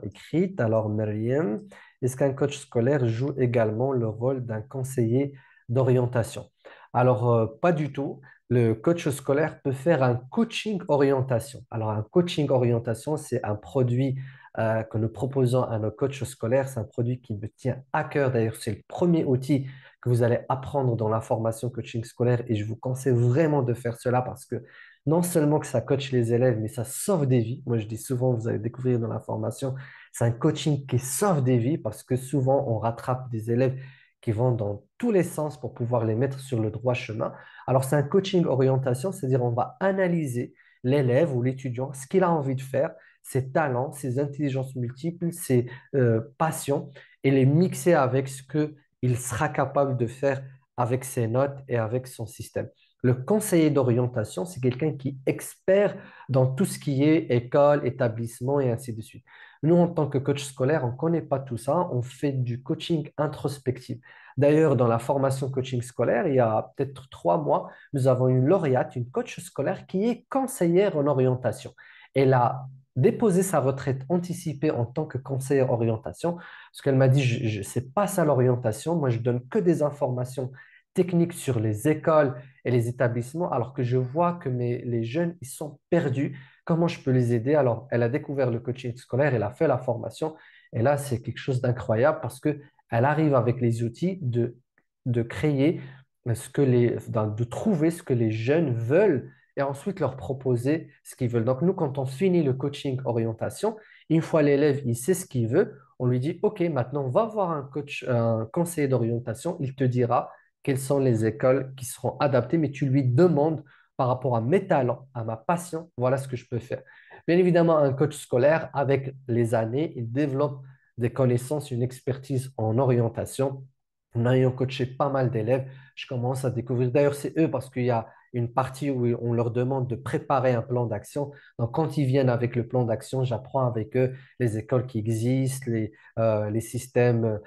Écrite. Alors, Myriam, est-ce qu'un coach scolaire joue également le rôle d'un conseiller d'orientation? Alors, pas du tout. Le coach scolaire peut faire un coaching orientation. Alors, un coaching orientation, c'est un produit que nous proposons à nos coachs scolaires. C'est un produit qui me tient à cœur. D'ailleurs, c'est le premier outil que vous allez apprendre dans la formation coaching scolaire et je vous conseille vraiment de faire cela parce que non seulement que ça coach les élèves, mais ça sauve des vies. Moi, je dis souvent, vous allez découvrir dans la formation, c'est un coaching qui sauve des vies parce que souvent, on rattrape des élèves qui vont dans tous les sens pour pouvoir les mettre sur le droit chemin. Alors, c'est un coaching orientation, c'est-à-dire on va analyser l'élève ou l'étudiant, ce qu'il a envie de faire, ses talents, ses intelligences multiples, ses passions, et les mixer avec ce qu'il sera capable de faire avec ses notes et avec son système. Le conseiller d'orientation, c'est quelqu'un qui est expert dans tout ce qui est école, établissement et ainsi de suite. Nous, en tant que coach scolaire, on ne connaît pas tout ça, on fait du coaching introspectif. D'ailleurs, dans la formation coaching scolaire, il y a peut-être 3 mois, nous avons une lauréate, une coach scolaire qui est conseillère en orientation. Elle a déposé sa retraite anticipée en tant que conseillère orientation, parce qu'elle m'a dit, je ne sais pas ça l'orientation, moi je donne que des informations techniques sur les écoles et les établissements, alors que je vois que les jeunes, ils sont perdus. Comment je peux les aider? Alors, elle a découvert le coaching scolaire, elle a fait la formation, et là, c'est quelque chose d'incroyable parce que elle arrive avec les outils de créer de trouver ce que les jeunes veulent et ensuite leur proposer ce qu'ils veulent. Donc, nous, quand on finit le coaching orientation, une fois l'élève, il sait ce qu'il veut, on lui dit, OK, maintenant, va voir un coach, un conseiller d'orientation, il te dira quelles sont les écoles qui seront adaptées, mais tu lui demandes par rapport à mes talents, à ma passion, voilà ce que je peux faire. Bien évidemment, un coach scolaire, avec les années, il développe des connaissances, une expertise en orientation. En ayant coaché pas mal d'élèves, je commence à découvrir. D'ailleurs, c'est eux parce qu'il y a une partie où on leur demande de préparer un plan d'action. Donc, quand ils viennent avec le plan d'action, j'apprends avec eux les écoles qui existent, les systèmes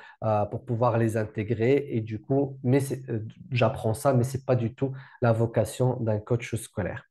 pour pouvoir les intégrer. Et du coup, j'apprends ça, mais ce n'est pas du tout la vocation d'un coach scolaire.